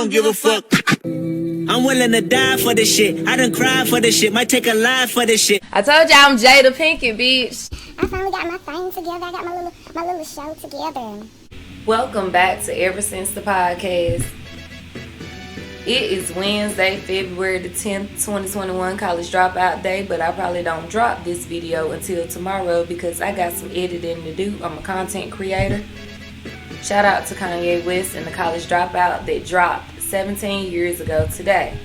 don't give a fuck. I'm willing to die for this shit. I done cried for this shit. Might take a life for this shit. I told y'all I'm Jada Pinkett, bitch. I finally got my thing together. I got my little show together. Welcome back to Ever Since the Podcast. It is Wednesday, February the 10th, 2021, College Dropout Day, but I probably don't drop this video until tomorrow because I got some editing to do. I'm a content creator. Shout out to Kanye West and the College Dropout that dropped 17 years ago today.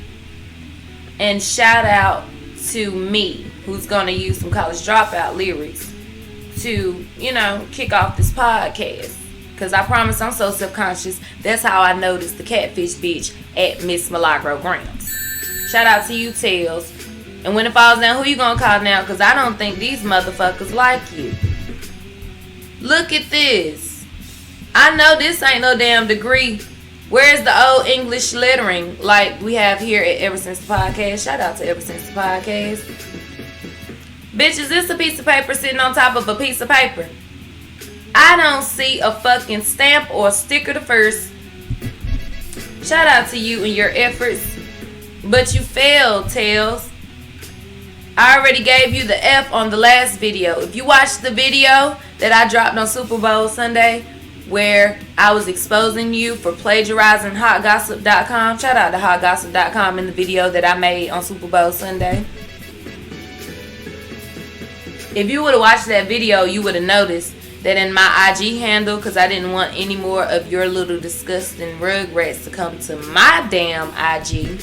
And shout out to me, who's going to use some College Dropout lyrics to, kick off this podcast. Because I promise I'm so subconscious. That's how I noticed the catfish bitch at Miss Milagro Grams. Shout out to you, Tails. And when it falls down, who you gonna call now? Because I don't think these motherfuckers like you. Look at this. I know this ain't no damn degree. Where's the old English lettering like we have here at Ever Since the Podcast? Shout out to Ever Since the Podcast. Bitch, is this a piece of paper sitting on top of a piece of paper? I don't see a fucking stamp or a sticker to first. Shout out to you and your efforts. But you failed, Tails. I already gave you the F on the last video. If you watched the video that I dropped on Super Bowl Sunday, where I was exposing you for plagiarizing hotgossip.com. Shout out to hotgossip.com in the video that I made on Super Bowl Sunday. If you would have watched that video, you would have noticed that in my IG handle, because I didn't want any more of your little disgusting rugrats to come to my damn IG,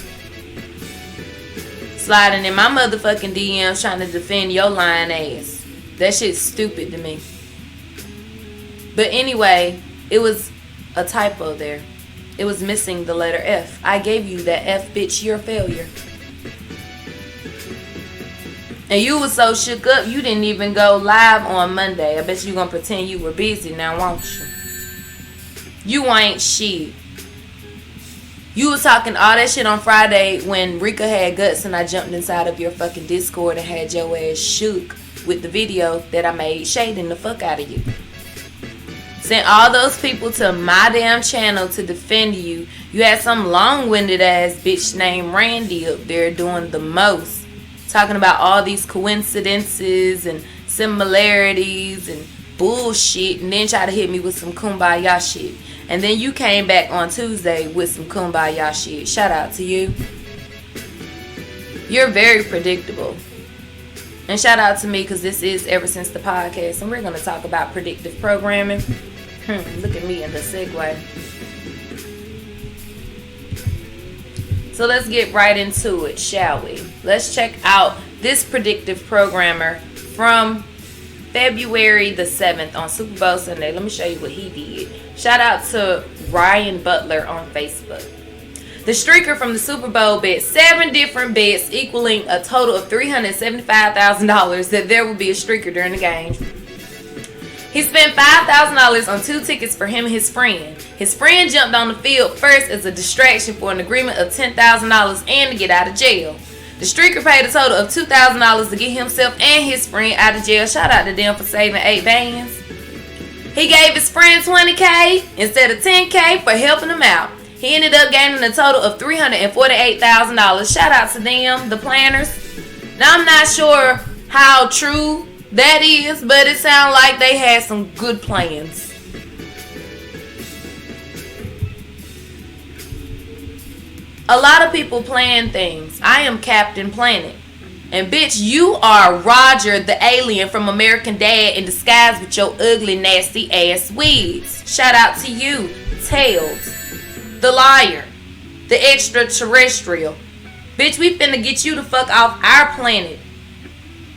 sliding in my motherfucking DMs trying to defend your lying ass. That shit's stupid to me. But anyway, it was a typo there. It was missing the letter F. I gave you that F, bitch, you're a failure. And you was so shook up, you didn't even go live on Monday. I bet you gonna pretend you were busy now, won't you? You ain't shit. You was talking all that shit on Friday when Rika had guts and I jumped inside of your fucking Discord and had your ass shook with the video that I made shading the fuck out of you. Sent all those people to my damn channel to defend you. You had some long-winded ass bitch named Randy up there doing the most. Talking about all these coincidences and similarities and bullshit. And then try to hit me with some kumbaya shit. And then you came back on Tuesday with some kumbaya shit. Shout out to you. You're very predictable. And shout out to me because this is Ever Since the Podcast. And we're going to talk about predictive programming. Look at me in the segue. So let's get right into it, shall we? Let's check out this predictive programmer from February the 7th on Super Bowl Sunday. Let me show you what he did. Shout out to Ryan Butler on Facebook. The streaker from the Super Bowl bet 7 different bets equaling a total of $375,000 that there would be a streaker during the game. He spent $5,000 on 2 tickets for him and his friend. His friend jumped on the field first as a distraction for an agreement of $10,000 and to get out of jail. The streaker paid a total of $2,000 to get himself and his friend out of jail. Shout out to them for saving 8 bands. He gave his friend $20K instead of $10K for helping him out. He ended up gaining a total of $348,000. Shout out to them, the planners. Now I'm not sure how true that is, but it sounds like they had some good plans. A lot of people plan things. I am Captain Planet. And bitch, you are Roger the alien from American Dad in disguise with your ugly, nasty ass wigs. Shout out to you, Tails, the liar, the extraterrestrial. Bitch, we finna get you the fuck off our planet.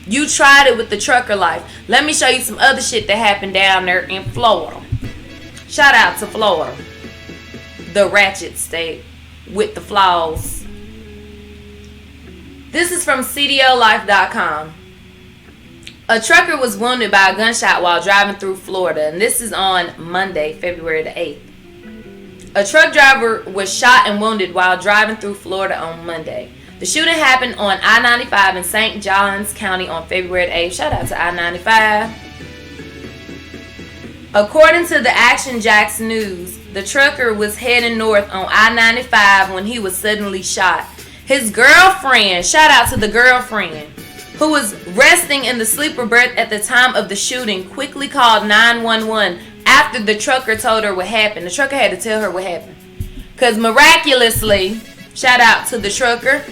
You tried it with the trucker life. Let me show you some other shit that happened down there in Florida. Shout out to Florida, the ratchet state with the flaws. This is from CDOlife.com. A trucker was wounded by a gunshot while driving through Florida, and this is on Monday, February the 8th. A truck driver was shot and wounded while driving through Florida on Monday. The shooting happened on I-95 in St. Johns County on February the 8th. Shout out to I-95. According to the Action Jacks News, the trucker was heading north on I-95 when he was suddenly shot. His girlfriend, shout out to the girlfriend, who was resting in the sleeper berth at the time of the shooting, quickly called 911 after the trucker told her what happened. The trucker had to tell her what happened. Because miraculously, shout out to the trucker,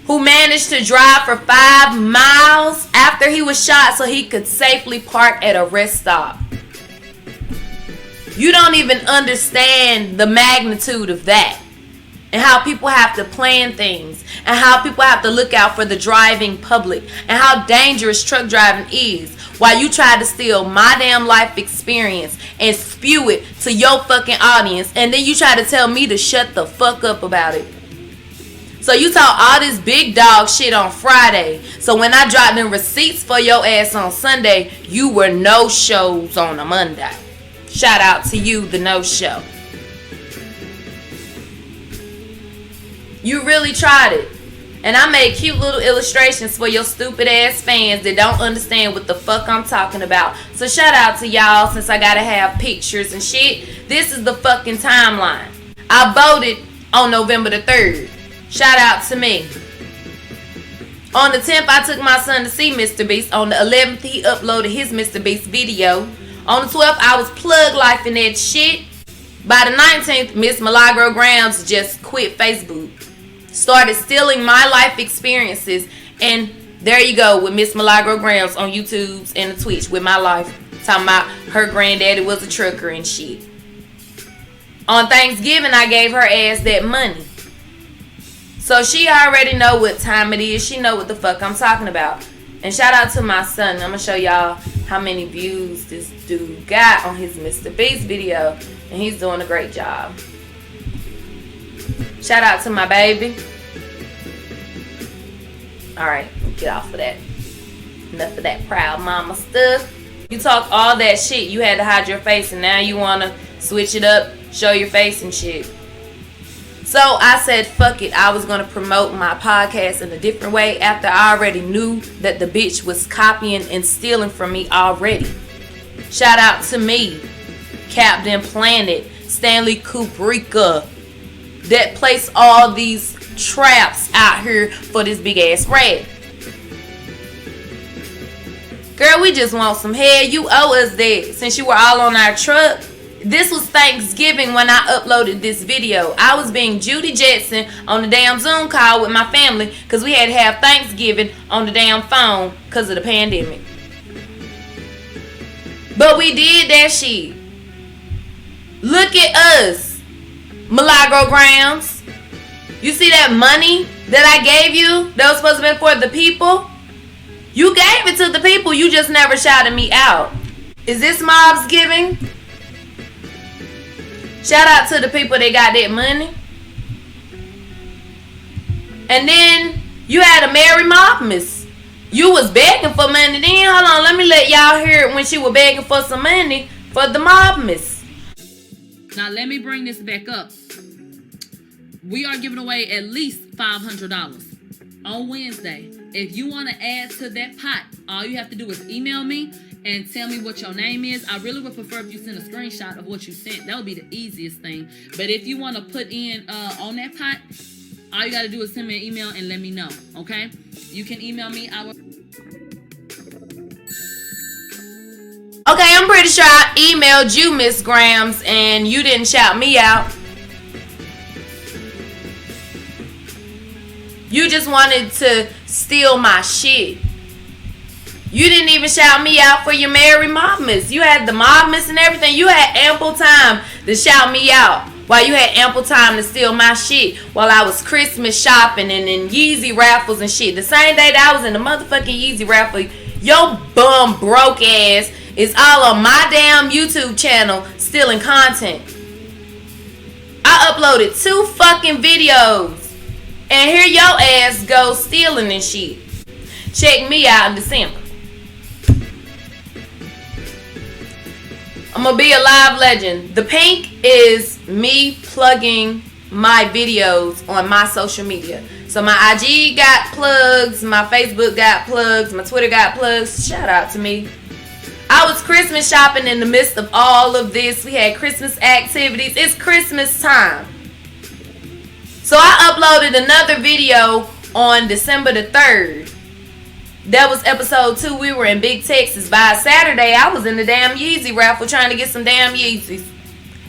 who managed to drive for 5 miles after he was shot so he could safely park at a rest stop. You don't even understand the magnitude of that. And how people have to plan things. And how people have to look out for the driving public. And how dangerous truck driving is. While you try to steal my damn life experience and spew it to your fucking audience. And then you try to tell me to shut the fuck up about it. So you talk all this big dog shit on Friday. So when I dropped them receipts for your ass on Sunday, you were no shows on a Monday. Shout out to you, the no show. You really tried it. And I made cute little illustrations for your stupid ass fans that don't understand what the fuck I'm talking about. So shout out to y'all, since I gotta have pictures and shit. This is the fucking timeline. I voted on November the 3rd. Shout out to me. On the 10th, I took my son to see Mr. Beast. On the 11th, he uploaded his Mr. Beast video. On the 12th, I was plug life in that shit. By the 19th, Miss Milagro Grams just quit Facebook. Started stealing my life experiences. And there you go with Miss Milagro Grams on YouTube and the Twitch with my life. Talking about her granddaddy was a trucker and shit. On Thanksgiving, I gave her ass that money. So she already know what time it is. She know what the fuck I'm talking about. And shout out to my son. I'm going to show y'all how many views this dude got on his Mr. Beast video. And he's doing a great job. Shout out to my baby. Alright, get off of that. Enough of that proud mama stuff. You talk all that shit, you had to hide your face, and now you want to switch it up, show your face and shit. So I said, fuck it. I was going to promote my podcast in a different way after I already knew that the bitch was copying and stealing from me already. Shout out to me, Captain Planet, Stanley Kubricka, that placed all these traps out here for this big ass rat. Girl, we just want some head. You owe us that since you were all on our truck. This was Thanksgiving when I uploaded this video. I was being Judy Jetson on the damn Zoom call with my family because we had to have Thanksgiving on the damn phone because of the pandemic. But we did that shit. Look at us, Milagro Grounds. You see that money that I gave you that was supposed to be for the people? You gave it to the people. You just never shouted me out. Is this mob's giving? Shout out to the people that got that money. And then you had a Mary Mopmas. You was begging for money then. Hold on, let me let y'all hear it when she was begging for some money for the Mopmas. Now let me bring this back up. We are giving away at least $500 on Wednesday. If you want to add to that pot, all you have to do is email me and tell me what your name is. I really would prefer if you send a screenshot of what you sent. That would be the easiest thing. But if you want to put in on that pot, all you got to do is send me an email and let me know, okay? You can email me. Okay, I'm pretty sure I emailed you, Miss Grams, and you didn't shout me out. You just wanted to steal my shit. You didn't even shout me out for your Mary Mopmas. You had the Mopmas and everything. You had ample time to shout me out while you had ample time to steal my shit while I was Christmas shopping and in Yeezy raffles and shit. The same day that I was in the motherfucking Yeezy raffle, your bum broke ass is all on my damn YouTube channel stealing content. I uploaded 2 fucking videos. And here your ass go stealing and shit. Check me out in December. I'm gonna be a live legend. The pink is me plugging my videos on my social media. So my IG got plugs, my Facebook got plugs, my Twitter got plugs. Shout out to me. I I was Christmas shopping in the midst of all of this. We had Christmas activities. It's Christmas time. So I uploaded another video on December the 3rd. That was episode 2. We were in Big Texas. By Saturday, I was in the damn Yeezy raffle trying to get some damn Yeezys.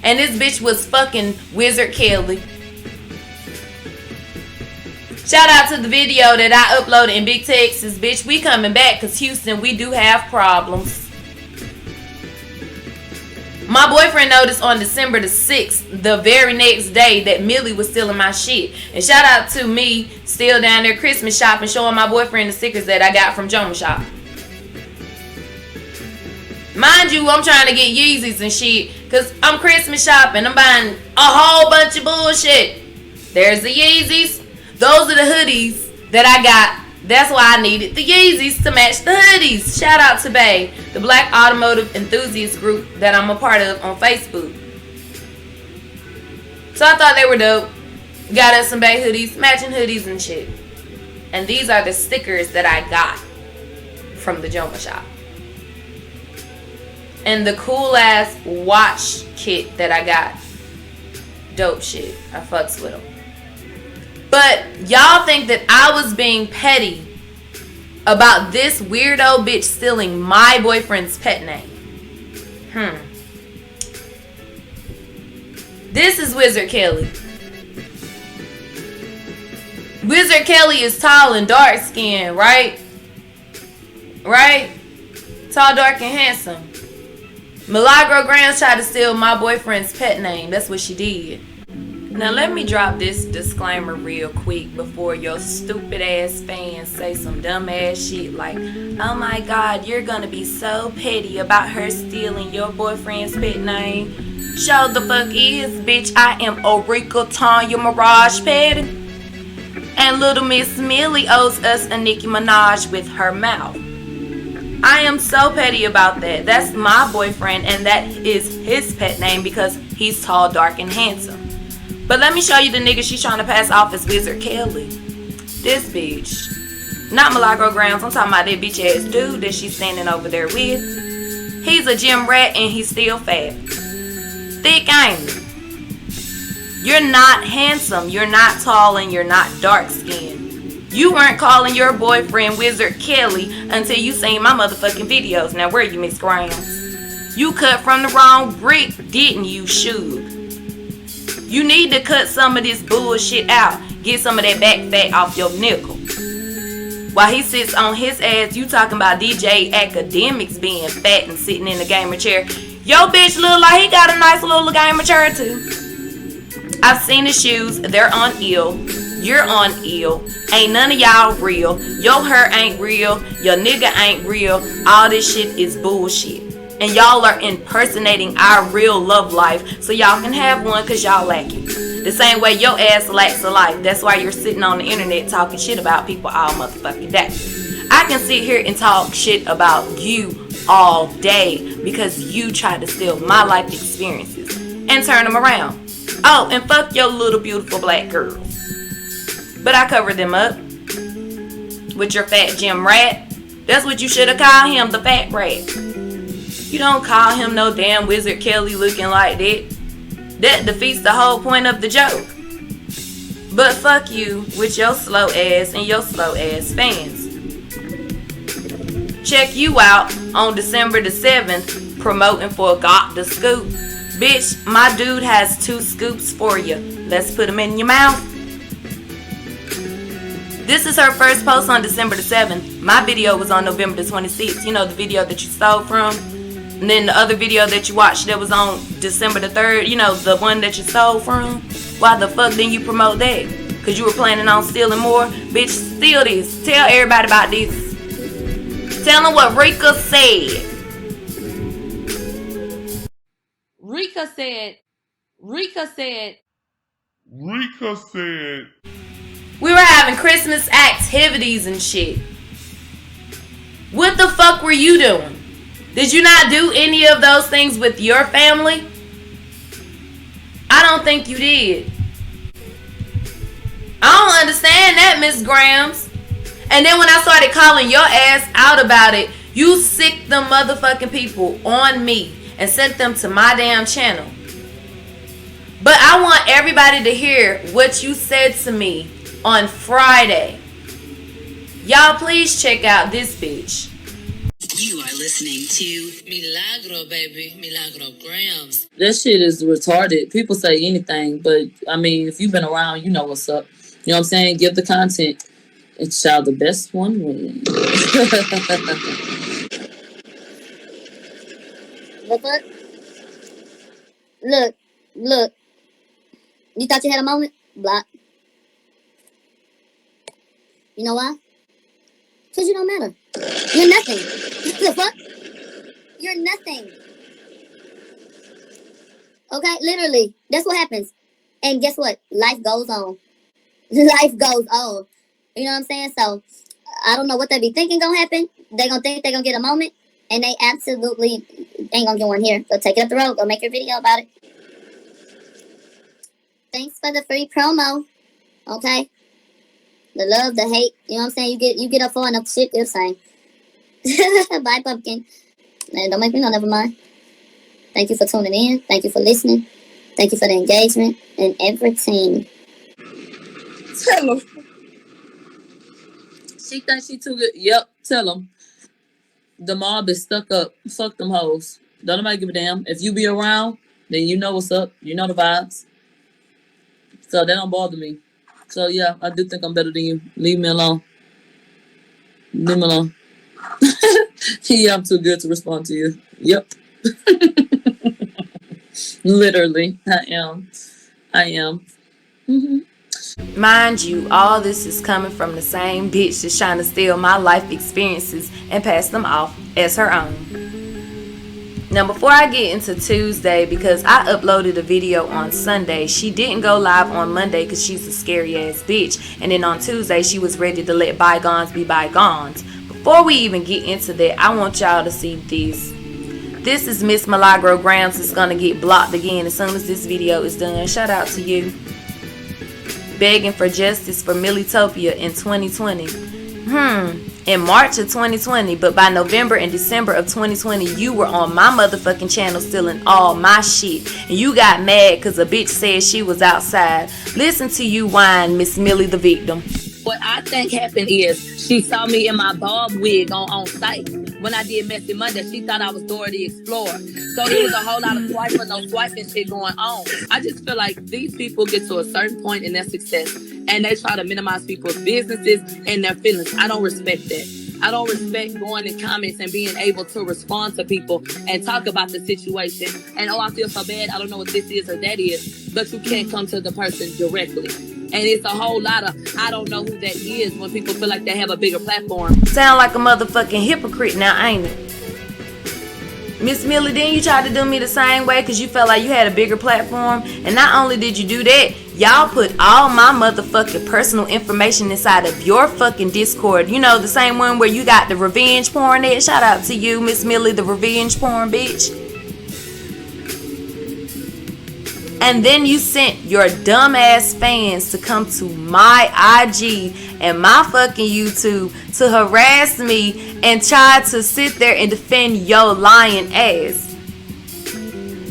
And this bitch was fucking Wizard Kelly. Shout out to the video that I uploaded in Big Texas, bitch. We coming back because Houston, we do have problems. My boyfriend noticed on December the 6th, the very next day, that Millie was stealing my shit. And shout out to me still down there Christmas shopping, showing my boyfriend the stickers that I got from Joma Shop. Mind you, I'm trying to get Yeezys and shit because I'm Christmas shopping. I'm buying a whole bunch of bullshit. There's the Yeezys. Those are the hoodies that I got. That's why I needed the Yeezys to match the hoodies. Shout out to Bay, the Black Automotive Enthusiast group that I'm a part of on Facebook. So I thought they were dope. Got us some Bay hoodies, matching hoodies and shit. And these are the stickers that I got from the Joma Shop. And the cool ass watch kit that I got. Dope shit. I fucks with them. But y'all think that I was being petty about this weirdo bitch stealing my boyfriend's pet name. This is Wizard Kelly. Wizard Kelly is tall and dark skinned, right? Right? Tall, dark, and handsome. Milagro Grams tried to steal my boyfriend's pet name. That's what she did. Now let me drop this disclaimer real quick before your stupid ass fans say some dumb ass shit like, oh my god, you're gonna be so petty about her stealing your boyfriend's pet name. Show the fuck is, bitch. I am Eureka Tanya Mirage Petty. And little Miss Millie owes us a Nicki Minaj with her mouth. I am so petty about that. That's my boyfriend and that is his pet name because he's tall, dark, and handsome. But let me show you the nigga she's trying to pass off as Wizard Kelly. This bitch. Not Milagro Grams. I'm talking about that bitch ass dude that she's standing over there with. He's a gym rat and he's still fat. Thick, ain't he? You're not handsome. You're not tall and you're not dark skinned. You weren't calling your boyfriend Wizard Kelly until you seen my motherfucking videos. Now where you, Miss Grams? You cut from the wrong brick, didn't you, Shug? You need to cut some of this bullshit out. Get some of that back fat off your nickel. While he sits on his ass, you talking about DJ Academics being fat and sitting in the gamer chair. Yo bitch look like he got a nice little gamer chair too. I've seen the shoes. They're on ill. You're on ill. Ain't none of y'all real. Your hair ain't real. Your nigga ain't real. All this shit is bullshit. And y'all are impersonating our real love life so y'all can have one because y'all lack it. The same way your ass lacks a life. That's why you're sitting on the internet talking shit about people all motherfucking day. I can sit here and talk shit about you all day because you tried to steal my life experiences and turn them around. Oh, and fuck your little beautiful black girls. But I covered them up with your fat gym rat. That's what you should have called him, the fat rat. You don't call him no damn Wizard Kelly looking like that. That defeats the whole point of the joke. But fuck you with your slow ass and your slow ass fans. Check you out on December the 7th promoting for Got the Scoop. Bitch, my dude has 2 scoops for you. Let's put them in your mouth. This is her first post on December the 7th. My video was on November the 26th. You know, the video that you stole from. And then the other video that you watched that was on December the 3rd, you know, the one that you stole from. Why the fuck didn't you promote that? Because you were planning on stealing more? Bitch, steal this. Tell everybody about this. Tell them what Rika said. Rika said, we were having Christmas activities and shit. What the fuck were you doing? Did you not do any of those things with your family? I don't think you did. I don't understand that, Miss Grams. And then when I started calling your ass out about it, You sick them motherfucking people on me and sent them to my damn channel. But I want everybody to hear what you said to me on Friday. Y'all please check out this bitch. You are listening to Milagro, baby. Milagro Grams. That shit is retarded. People say anything, but I mean, if you've been around, you know what's up. You know what I'm saying? Give the content. It shall the best one win. The fuck? Look. You thought you had a moment? Block. You know why? Because you don't matter. You're nothing. The fuck? You're nothing. Okay? Literally. That's what happens. And guess what? Life goes on. Life goes on. You know what I'm saying? So, I don't know what they be thinking gonna happen. They gonna think they gonna get a moment. And they absolutely ain't gonna get one here. Go take it up the road. Go make your video about it. Thanks for the free promo. Okay? The love, the hate. You know what I'm saying? You get up for enough shit, you're saying. Bye, pumpkin. Man, don't make me know, never mind. Thank you for tuning in. Thank you for listening. Thank you for the engagement and everything. Tell them. She thinks she too good. Yep, tell them. The mob is stuck up. Fuck them hoes. Don't nobody give a damn. If you be around, then you know what's up. You know the vibes. So that don't bother me. So yeah, I do think I'm better than you. Leave me alone. Leave me alone. Yeah, I'm too good to respond to you. Yep. Literally, I am. Mm-hmm. Mind you, all this is coming from the same bitch that's trying to steal my life experiences and pass them off as her own. Now, before I get into Tuesday, because I uploaded a video on Sunday, she didn't go live on Monday because she's a scary ass bitch. And then on Tuesday, she was ready to let bygones be bygones. Before we even get into that, I want y'all to see this. This is Miss Milagro Grams that's going to get blocked again as soon as this video is done. Shout out to you. Begging for justice for Millie-topia in 2020. In March of 2020, but by November and December of 2020, you were on my motherfucking channel stealing all my shit. And you got mad because a bitch said she was outside. Listen to you whine, Miss Millie the victim. What I think happened is she saw me in my bob wig on site. When I did Messy Monday, she thought I was Dora the Explorer. So there was a whole lot of swiping shit going on. I just feel like these people get to a certain point in their success and they try to minimize people's businesses and their feelings. I don't respect that. I don't respect going in comments and being able to respond to people and talk about the situation. And I feel so bad. I don't know what this is or that is, but you can't come to the person directly. And it's a whole lot of, I don't know who that is when people feel like they have a bigger platform. Sound like a motherfucking hypocrite now, ain't it? Miss Millie, didn't you try to do me the same way because you felt like you had a bigger platform? And not only did you do that, y'all put all my motherfucking personal information inside of your fucking Discord. You know, the same one where you got the revenge porn at. Shout out to you, Miss Millie, the revenge porn bitch. And then you sent your dumbass fans to come to my IG and my fucking YouTube to harass me and try to sit there and defend your lying ass.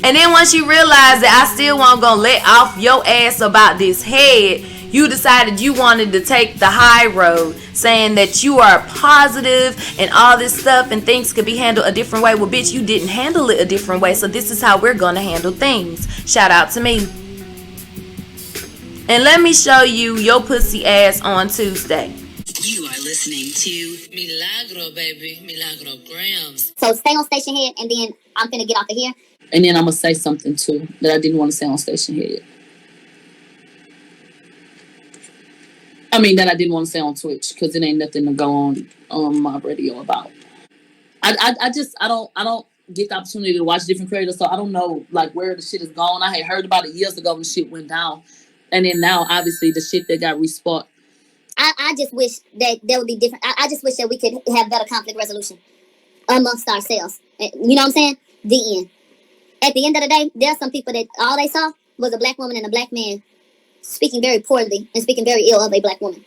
And then once you realize that I still wasn't gonna let off your ass about this head, you decided you wanted to take the high road, saying that you are positive and all this stuff and things could be handled a different way. Well, bitch, you didn't handle it a different way, so this is how we're gonna handle things. Shout out to me. And let me show you your pussy ass on Tuesday. You are listening to Milagro, baby. Milagro Grams. So stay on station head, and then I'm finna get off of here. And then I'm going to say something too that I didn't want to say on station head. I mean, that I didn't want to say on Twitch because it ain't nothing to go on my radio about. I don't get the opportunity to watch different creators, so I don't know like where the shit is gone. I had heard about it years ago when shit went down, and then now obviously the shit that got resparked. I just wish that there would be different. I just wish that we could have better conflict resolution amongst ourselves. You know what I'm saying? The end. At the end of the day, there are some people that all they saw was a black woman and a black man speaking very poorly and speaking very ill of a black woman.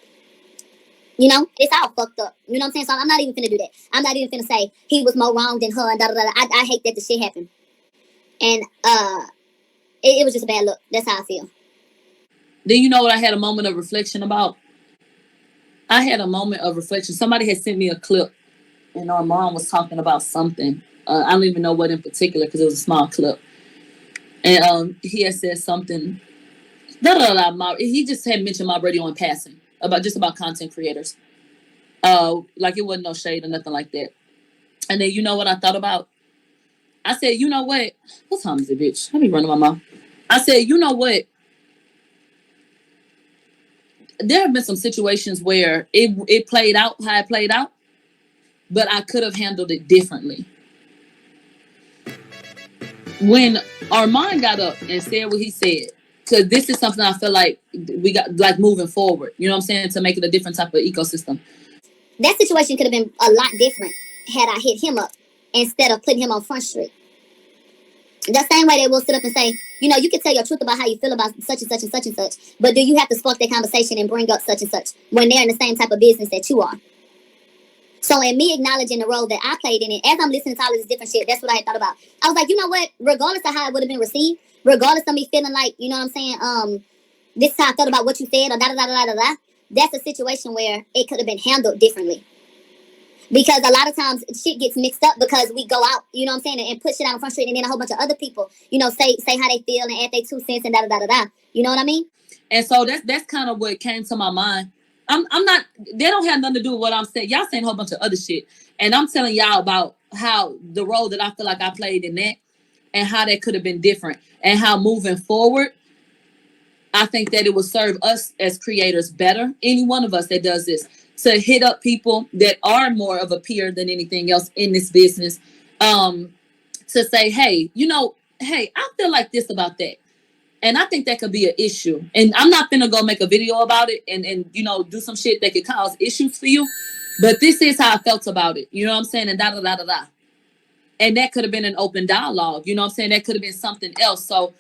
You know, it's all fucked up. You know what I'm saying? So I'm not even finna do that. I'm not even finna say he was more wrong than her and da da da. I hate that the shit happened. And it was just a bad look. That's how I feel. Then you know what I had a moment of reflection about? I had a moment of reflection. Somebody had sent me a clip, and our mom was talking about something. I don't even know what in particular because it was a small clip. And he had said something. He just had mentioned my radio in passing about content creators. Like it wasn't no shade or nothing like that. And then you know what I thought about? I said, you know what? What time is it, bitch? Let me run to my mom. I said, you know what? There have been some situations where it played out how it played out, but I could have handled it differently. When Armand got up and said what he said, because this is something I feel like we got like moving forward, you know what I'm saying, to make it a different type of ecosystem. That situation could have been a lot different had I hit him up instead of putting him on Front Street. The same way they will sit up and say, you know, you can tell your truth about how you feel about such and such and such and such, but do you have to spark that conversation and bring up such and such when they're in the same type of business that you are? So in me acknowledging the role that I played in it, as I'm listening to all of this different shit, that's what I had thought about. I was like, you know what? Regardless of how it would have been received, regardless of me feeling like, you know what I'm saying, this is how I felt about what you said, or da-da-da-da-da-da, that's a situation where it could have been handled differently. Because a lot of times shit gets mixed up because we go out, you know what I'm saying, and put shit out on Front Street, and then a whole bunch of other people, you know, say how they feel and add their 2 cents and da-da-da-da-da. You know what I mean? And so that's kind of what came to my mind. I'm not, they don't have nothing to do with what I'm saying. Y'all saying a whole bunch of other shit. And I'm telling y'all about how the role that I feel like I played in that and how that could have been different. And how moving forward, I think that it will serve us as creators better, any one of us that does this, to hit up people that are more of a peer than anything else in this business, to say, hey, you know, hey, I feel like this about that. And I think that could be an issue. And I'm not finna go make a video about it and you know, do some shit that could cause issues for you. But this is how I felt about it. You know what I'm saying? And da-da-da-da-da. And that could have been an open dialogue. You know what I'm saying? That could have been something else. So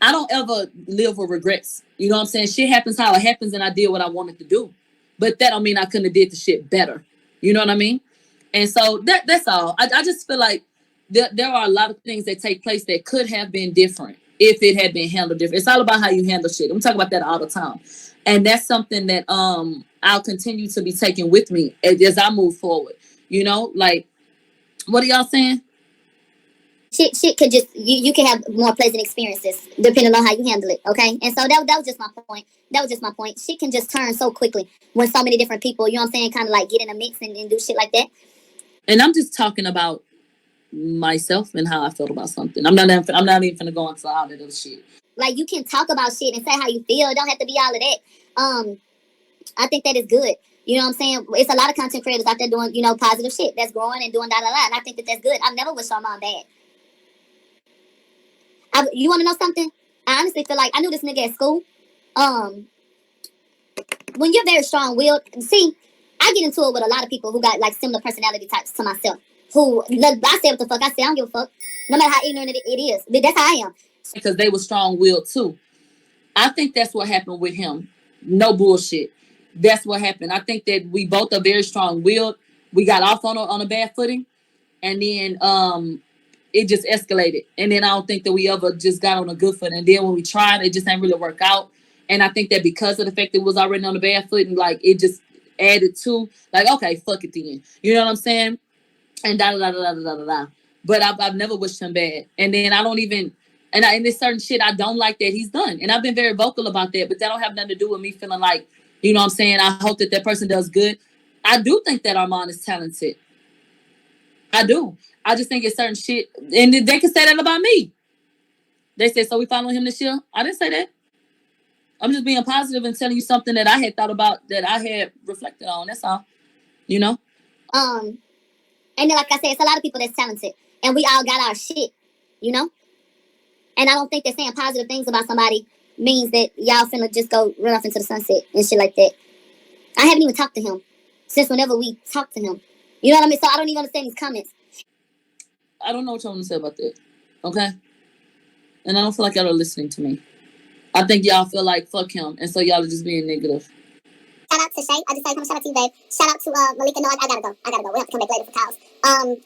I don't ever live with regrets. You know what I'm saying? Shit happens how it happens, and I did what I wanted to do. But that don't mean I couldn't have did the shit better. You know what I mean? And so that's all. I just feel like there are a lot of things that take place that could have been different if it had been handled different. It's all about how you handle shit. I'm talking about that all the time. And that's something that I'll continue to be taking with me as I move forward. You know, like, what are y'all saying? Shit could just, you can have more pleasant experiences depending on how you handle it, okay? And so that was just my point. That was just my point. Shit can just turn so quickly when so many different people, you know what I'm saying, kind of like get in a mix and do shit like that. And I'm just talking about myself and how I felt about something. I'm not even gonna go into all that other shit. Like, you can talk about shit and say how you feel. It don't have to be all of that. I think that is good. You know what I'm saying? It's a lot of content creators out there doing, you know, positive shit that's growing and doing da-da-da. And I think that that's good. I've never wished our mom bad. You want to know something? I honestly feel like I knew this nigga at school. When you're very strong-willed, see, I get into it with a lot of people who got like similar personality types to myself. Who, I say what the fuck I say. I don't give a fuck. No matter how ignorant it is. That's how I am. Because they were strong-willed too. I think that's what happened with him. No bullshit. That's what happened. I think that we both are very strong-willed. We got off on a bad footing, and then it just escalated. And then I don't think that we ever just got on a good foot. And then when we tried, it just didn't really work out. And I think that because of the fact that it was already on a bad foot, and like it just added to like, okay, fuck it then. You know what I'm saying? And da-da-da-da-da-da-da. But I've never wished him bad. And then I don't even, and there's certain shit I don't like that he's done. And I've been very vocal about that, but that don't have nothing to do with me feeling like, you know what I'm saying, I hope that person does good. I do think that Armand is talented. I do. I just think it's certain shit, and they can say that about me. They said, so we following him this year? I didn't say that. I'm just being positive and telling you something that I had thought about, that I had reflected on. That's all. You know? And then, like I said, it's a lot of people that's talented, and we all got our shit, you know? And I don't think that saying positive things about somebody means that y'all finna just go run off into the sunset and shit like that. I haven't even talked to him since whenever we talked to him. You know what I mean? So I don't even understand these comments. I don't know what y'all want to say about that. Okay? And I don't feel like y'all are listening to me. I think y'all feel like fuck him, and so y'all are just being negative. Shout out out to Shay. I just said, come shout out to you, babe. Shout out to Malika. No, I gotta go. We have to come back later for calls.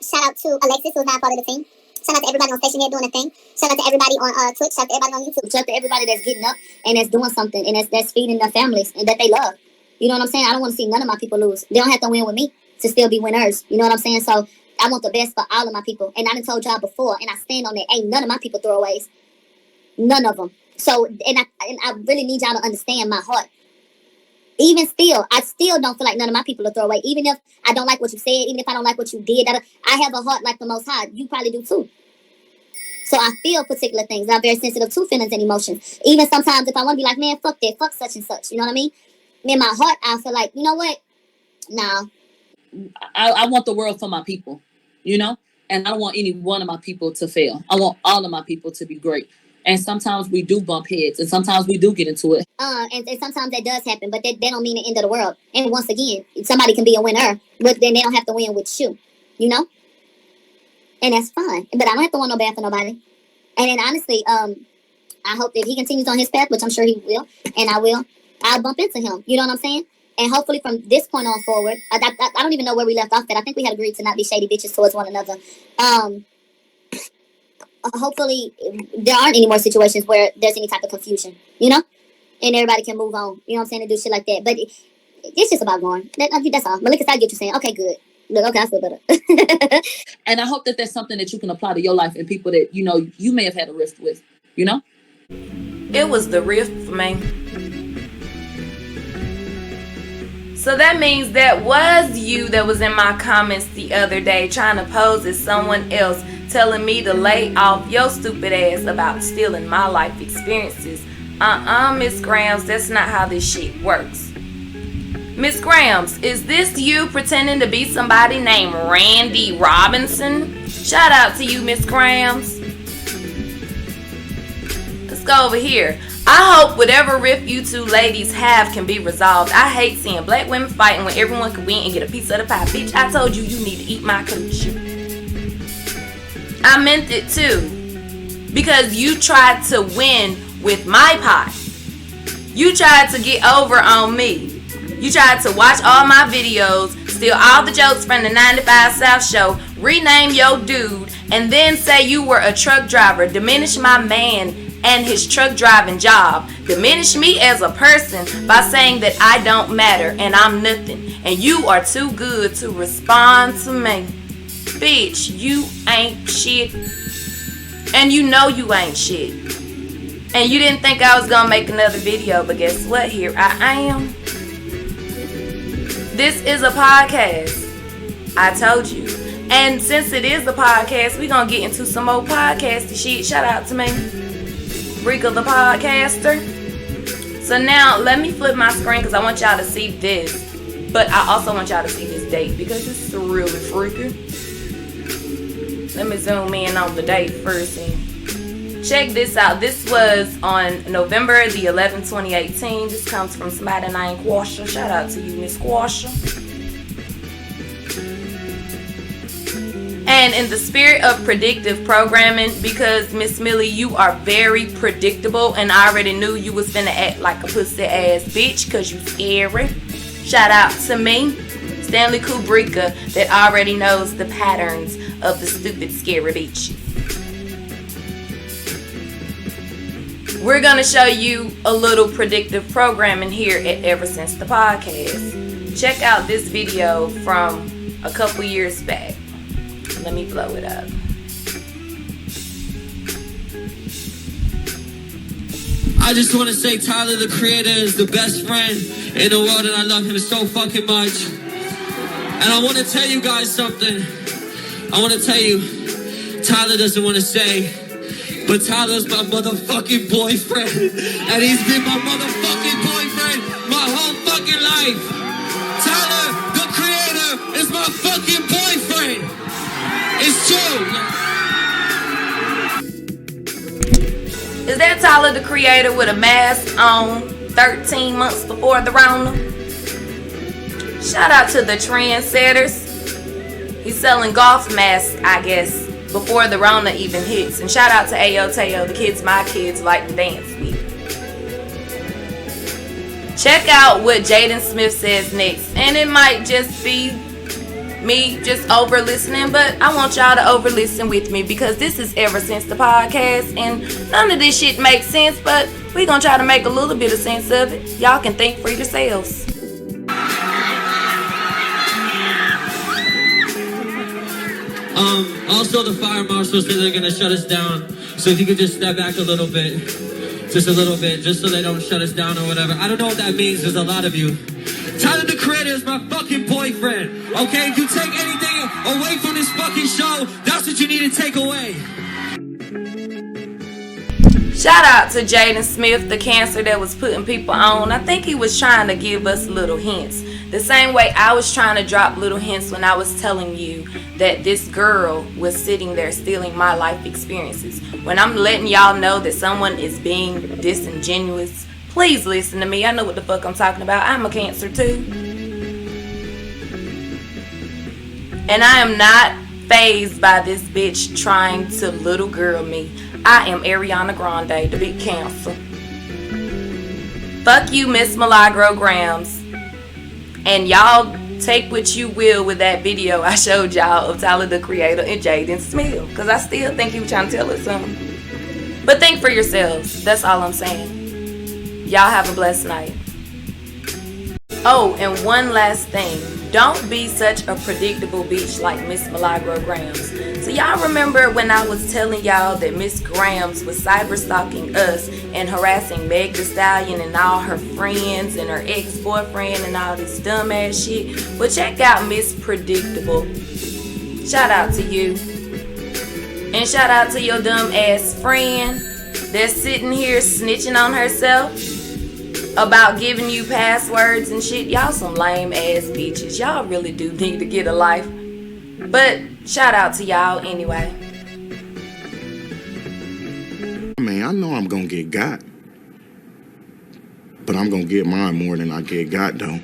Shout out to Alexis, who's now part of the team. Shout out to everybody on station here doing a thing. Shout out to everybody on Twitch. Shout out to everybody on YouTube. Shout out to everybody that's getting up and that's doing something and that's feeding their families and that they love. You know what I'm saying? I don't want to see none of my people lose. They don't have to win with me to still be winners. You know what I'm saying? So I want the best for all of my people. And I done told y'all before, and I stand on that. Ain't none of my people throwaways. None of them. So, and I really need y'all to understand my heart. Even still, I still don't feel like none of my people are throwaway. Even if I don't like what you said, even if I don't like what you did, I have a heart like the Most High. You probably do too. So I feel particular things. I'm very sensitive to feelings and emotions. Even sometimes if I want to be like, man, fuck that, fuck such and such. You know what I mean? In my heart, I feel like, you know what? No. I want the world for my people, you know? And I don't want any one of my people to fail. I want all of my people to be great. And sometimes we do bump heads, and sometimes we do get into it. And sometimes that does happen, but that don't mean the end of the world. And once again, somebody can be a winner, but then they don't have to win with you, you know? And that's fine. But I don't have to want no bad for nobody. And then honestly, I hope that he continues on his path, which I'm sure he will, and I'll bump into him. You know what I'm saying? And hopefully from this point on forward, I don't even know where we left off at. I think we had agreed to not be shady bitches towards one another. Hopefully there aren't any more situations where there's any type of confusion, you know? And everybody can move on, you know what I'm saying, and do shit like that. But it's just about going. That's all. Malika, I get you saying, okay, good. Look, okay, I feel better. And I hope that that's something that you can apply to your life and people that, you know, you may have had a rift with, you know? It was the rift for me. So that means that was you that was in my comments the other day trying to pose as someone else, telling me to lay off your stupid ass about stealing my life experiences. Miss Grams, that's not how this shit works. Miss Grams, is this you pretending to be somebody named Randy Robinson? Shout out to you, Miss Grams. Let's go over here. I hope whatever rift you two ladies have can be resolved. I hate seeing black women fighting when everyone can win and get a piece of the pie. Bitch, I told you you need to eat my coochie. I meant it too. Because you tried to win with my pie. You tried to get over on me. You tried to watch all my videos, steal all the jokes from the 95 South show, rename your dude, and then say you were a truck driver, diminish my man and his truck driving job, diminish me as a person by saying that I don't matter and I'm nothing, and you are too good to respond to me. Bitch, you ain't shit, and you know you ain't shit. And you didn't think I was gonna make another video, but guess what? Here I am. This is a podcast. I told you. And since it is a podcast, we're gonna get into some more podcasty shit. Shout out to me, Rika the podcaster. So now let me flip my screen because I want y'all to see this. But I also want y'all to see this date because it's really freaky. Let me zoom in on the date first and check this out. This was on November the 11th, 2018. This comes from somebody named Quasha. Shout out to you, Miss Quasha. And in the spirit of predictive programming, because Miss Millie, you are very predictable, and I already knew you was finna act like a pussy ass bitch because you scary. Shout out to me, Stanley Kubricka, that already knows the patterns of the stupid scary bitch. We're gonna show you a little predictive programming here at Ever Since the Podcast. Check out this video from a couple years back. Let me blow it up. I just want to say Tyler, the Creator, is the best friend in the world, and I love him so fucking much. And I want to tell you guys something. I want to tell you, Tyler doesn't want to say, but Tyler's my motherfucking boyfriend. And he's been my motherfucking boyfriend my whole fucking life. Tyler, the Creator, is my fucking boyfriend. It's true. Is that Tyler, the Creator, with a mask on 13 months before the Rona? Shout out to the trendsetters. He's selling golf masks, I guess, before the Rona even hits. And shout out to Ayo Teo, the kids my kids like to dance with. Check out what Jaden Smith says next. And it might just be me just over listening, but I want y'all to over listen with me because this is Ever Since the Podcast, and none of this shit makes sense, but we gonna try to make a little bit of sense of it. Y'all can think for yourselves. Also, the fire marshal said they're gonna shut us down. So if you could just step back a little bit, just a little bit, just so they don't shut us down or whatever. I don't know what that means. There's a lot of you. Tyler, the Creator, is my fucking boyfriend. Okay, if you take anything away from this fucking show, that's what you need to take away. Shout out to Jaden Smith, the cancer that was putting people on. I think he was trying to give us little hints. The same way I was trying to drop little hints when I was telling you that this girl was sitting there stealing my life experiences. When I'm letting y'all know that someone is being disingenuous, please listen to me. I know what the fuck I'm talking about. I'm a cancer too. And I am not fazed by this bitch trying to little girl me. I am Ariana Grande, the big cancer. Fuck you, Miss Milagro Grams. And y'all take what you will with that video I showed y'all of Tyler, the Creator, and Jaden Smith. Because I still think he was trying to tell us something. But think for yourselves. That's all I'm saying. Y'all have a blessed night. Oh, and one last thing. Don't be such a predictable bitch like Miss Milagro Grams. So y'all remember when I was telling y'all that Miss Grams was cyber stalking us and harassing Meg Thee Stallion and all her friends and her ex-boyfriend and all this dumbass shit? Well, check out Miss Predictable. Shout out to you. And shout out to your dumb ass friend that's sitting here snitching on herself about giving you passwords and shit. Y'all some lame ass bitches. Y'all really do need to get a life. But shout out to y'all anyway. Man, I know I'm gonna get got. But I'm gonna get mine more than I get got though.